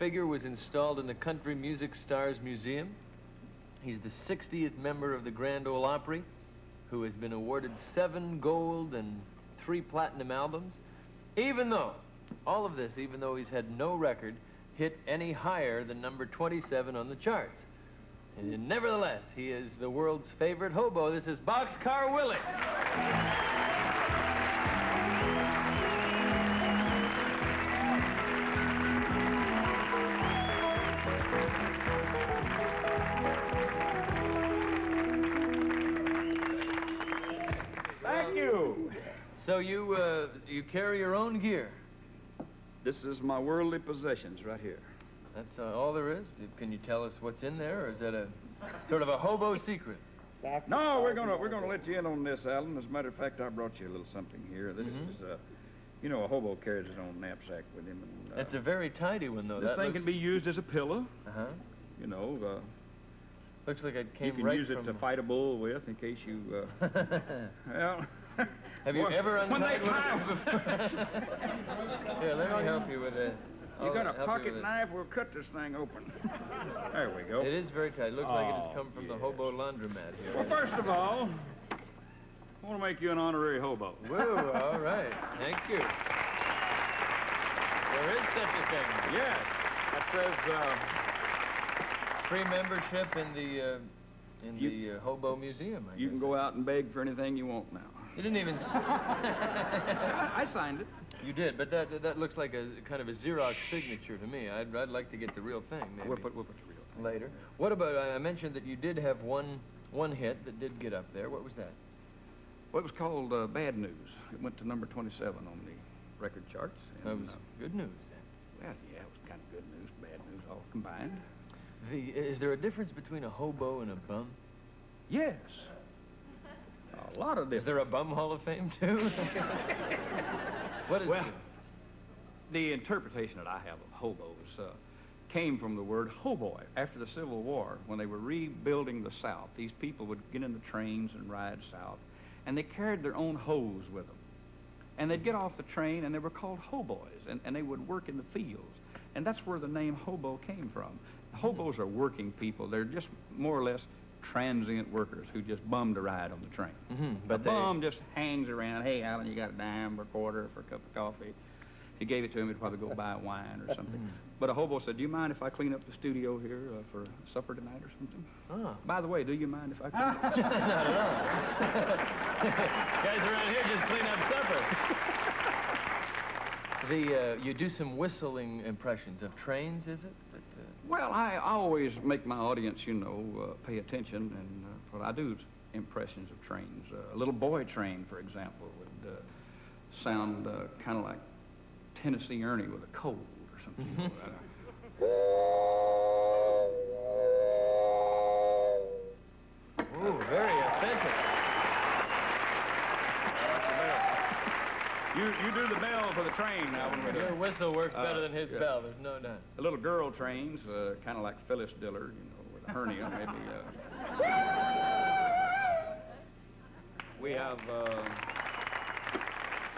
figure was installed in the Country Music Stars Museum. He's the 60th member of the Grand Ole Opry, who has been awarded 7 gold and 3 platinum albums. Even though he's had no record hit any higher than number 27 on the charts. And nevertheless, he is the world's favorite hobo. This is Boxcar Willie. Thank you. So you carry your own gear? This is my worldly possessions right here. That's all there is? Can you tell us what's in there, or is that a sort of a hobo secret? No, we're gonna let you in on this, Alan. As a matter of fact, I brought you a little something here. This is, you know, a hobo carries his own knapsack with him. And, that's a very tidy one, though. This thing can be used as a pillow. You know. Looks like it came right from... You can use it to fight a bull with, in case you. Well. Have you ever untied one of these before? Here, let me help you with it. You got a pocket knife? We'll cut this thing open. There we go. It is very tight. It looks like it has come from the hobo laundromat here. Well, first of all, I want to make you an honorary hobo. Whoa, all right. Thank you. There is such a thing. Yes. That says free membership in the hobo museum, I guess. You can go out and beg for anything you want now. You didn't even... I signed it. You did, but that looks like a kind of a Xerox signature to me. I'd like to get the real thing, maybe. We'll put the real thing. Later. What about, I mentioned that you did have one hit that did get up there. What was that? Well, it was called Bad News. It went to number 27 on the record charts. And, that was good news, then. Well, yeah, it was kind of good news, bad news, all combined. Is there a difference between a hobo and a bum? Yes. A lot of difference. Is there a bum Hall of Fame, too? What is well, the interpretation that I have of hobos came from the word hoboy. After the Civil War, when they were rebuilding the South, these people would get in the trains and ride south, and they carried their own hoes with them. And they'd get off the train, and they were called hoboys, and they would work in the fields. And that's where the name hobo came from. Hobos are working people. They're just more or less transient workers who just bummed a ride on the train. But a bum just hangs around. Hey, Alan, you got a dime or a quarter for a cup of coffee? If you gave it to him, he'd probably go buy wine or something. But a hobo said, do you mind if I clean up the studio here for supper tonight or something? Oh. By the way, do you mind if I clean up? Not at all. Guys around here just clean up supper. You do some whistling impressions of trains, is it? Well, I always make my audience, you know, pay attention, and what I do is impressions of trains. A little boy train, for example, would sound kind of like Tennessee Ernie with a cold or something. Ooh, very authentic. You do the bell for the train now. When your whistle works better than his bell, there's no doubt. The little girl trains, kind of like Phyllis Diller, you know, with a hernia, maybe. We have a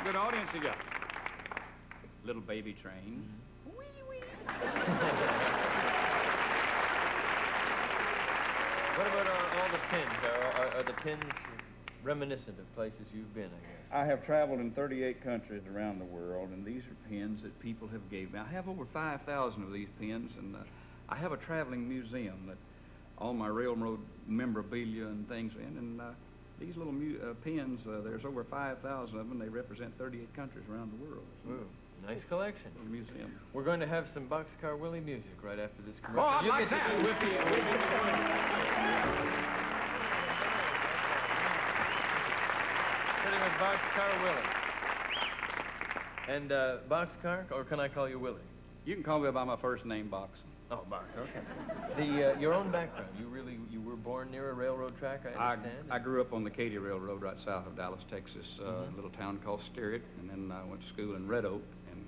good audience you got. Little baby train. Wee wee. What about all the pins? Are the pins reminiscent of places you've been, I guess? I have traveled in 38 countries around the world, and these are pins that people have gave me. I have over 5,000 of these pins, and I have a traveling museum that all my railroad memorabilia and things in, and these little pins, there's over 5,000 of them. They represent 38 countries around the world. So. Ooh, nice collection. Museum. We're going to have some Boxcar Willie music right after this commercial. Oh, I like that. With Boxcar Willie. And Boxcar, or can I call you Willie? You can call me by my first name, Box. Oh, Box, okay. Your own background, you were born near a railroad track, I understand? I grew up on the Katy Railroad right south of Dallas, Texas, a little town called Sterrett, and then I went to school in Red Oak, and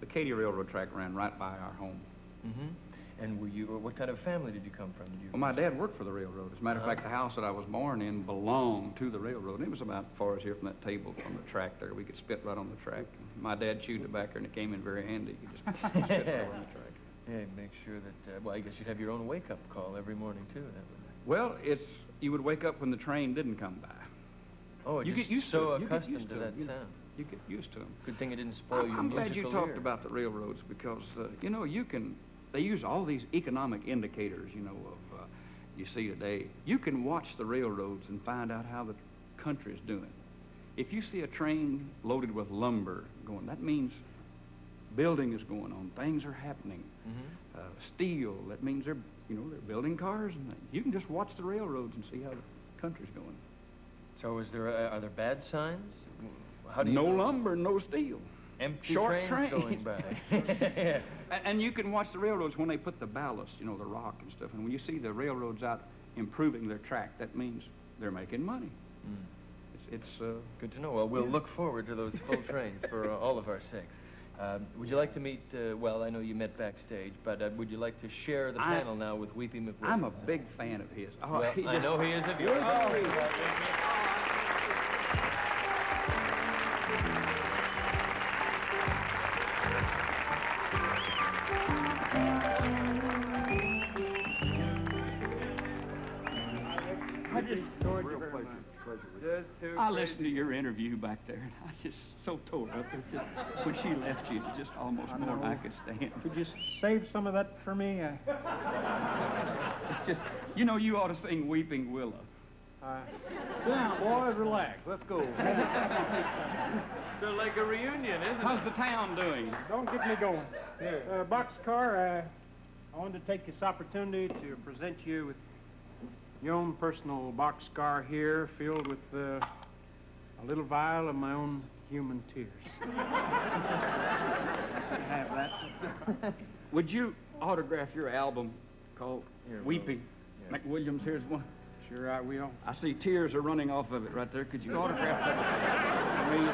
the Katy Railroad track ran right by our home. And what kind of family did you come from? Well, my dad worked for the railroad. As a matter of fact, the house that I was born in belonged to the railroad. And it was about as far as here from that table from the track there. We could spit right on the track. My dad chewed tobacco, and it came in very handy. He just spit right on the track. Yeah, make sure that, well, I guess you'd have your own wake-up call every morning, too. That would... Well, you would wake up when the train didn't come by. Oh, you just get used so to it. You get accustomed used to to that it. sound. You get used to them. Good thing it didn't spoil your I'm glad you musical talked ear. about the railroads because, you know, they use all these economic indicators, you know, of, you see today. You can watch the railroads and find out how the country's doing. If you see a train loaded with lumber going, that means building is going on. Things are happening. Mm-hmm. Steel, that means they're building cars and things. You can just watch the railroads and see how the country's going. So are there bad signs? How do you no know? Lumber, no steel. Empty Short trains trains going by. And you can watch the railroads when they put the ballast, you know, the rock and stuff. And when you see the railroads out improving their track, that means they're making money. Mm. It's good to know. Well, we'll look forward to those full trains for all of our sakes. Would you like to meet, well, I know you met backstage, but would you like to share the panel now with Weepy McWilliams? I'm a big fan of his. Oh, well, I know he is of yours. I listened to your interview back there, and I just so tore up. It just, when she left you, it just almost more than I could stand. Could you save some of that for me? It's just, you know, you ought to sing Weeping Willow. Sit down, boys, relax. Let's go. So like a reunion, isn't it? How's the town doing? Don't get me going. Boxcar, I wanted to take this opportunity to present you with your own personal boxcar here, filled with a little vial of my own human tears. Have that. Would you autograph your album called Weeping? Yeah. McWilliams, here's one. Sure I will. I see tears are running off of it right there. Could you autograph that for me?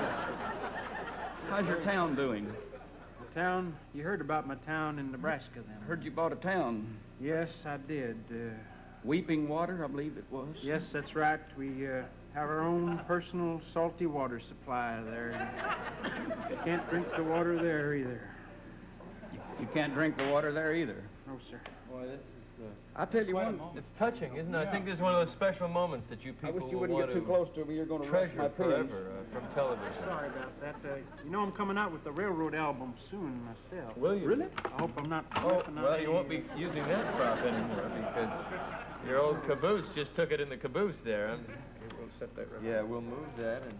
How's your town doing? The town, you heard about my town in Nebraska then. I heard you bought a town. Yes, I did. Weeping Water, I believe it was. Yes, that's right. We have our own personal salty water supply there. You can't drink the water there either. You can't drink the water there either. No, sir. Boy, this is... I'll tell you one. It's touching, isn't it? I think this is one of those special moments that you people I wish you will wouldn't want get too close to me. You're going to rush my treasure feelings. forever from television. Sorry about that. You know I'm coming out with the railroad album soon myself. Will you? Really? I hope I'm not... Oh, well, you won't be using that prop anymore because your old caboose just took it in the caboose there. We'll set that right. Yeah, we'll move that, and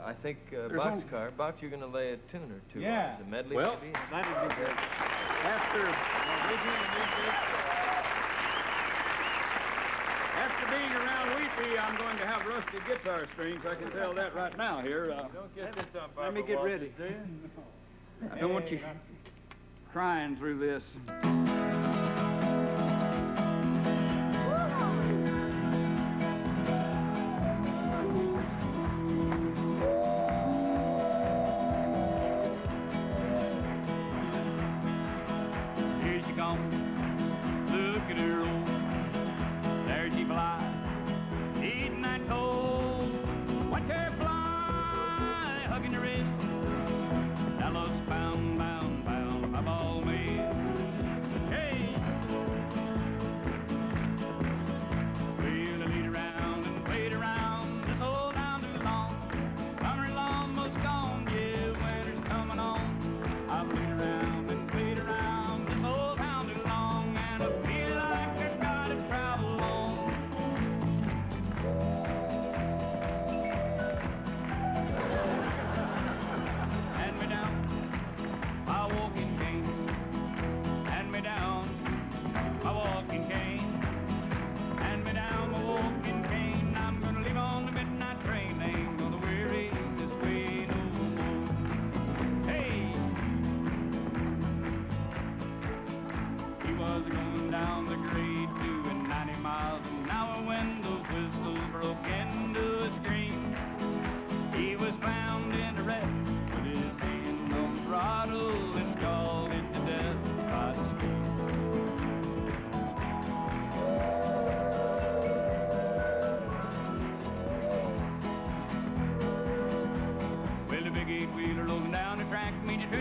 I think Boxcar, Box, you're going to lay a tune or two. Yeah. On. Is it Medley, Well, maybe? That'd be good. After being around Weepy, I'm going to have rusty guitar strings. I can tell that right now here. Don't get this on Let me get ready. I don't want you crying through this. Here she comes. Look at her roll. There she flies. Eating that cold. Watch her fly. Hugging her wrist. Dallas bound, bound, bound. Up all me. Hey. Well, I lead around and played around. This whole town too long. Summer's almost gone. Yeah, winter's coming on. I've played around and played around. This whole town too long. And I feel like I gotta travel on. Hand me down my walking cane. Hand me down my walking cane. Hand me down my walking cane. I'm gonna leave on the midnight train. Ain't gonna weary this way no more. Hey! He was going down the grade doing 90 miles an hour when those whistles broke into a scream. He was found in a wreck with his hand on the throttle and scalded to death by the stream. Well, the big eight-wheeler rolling down the track, me just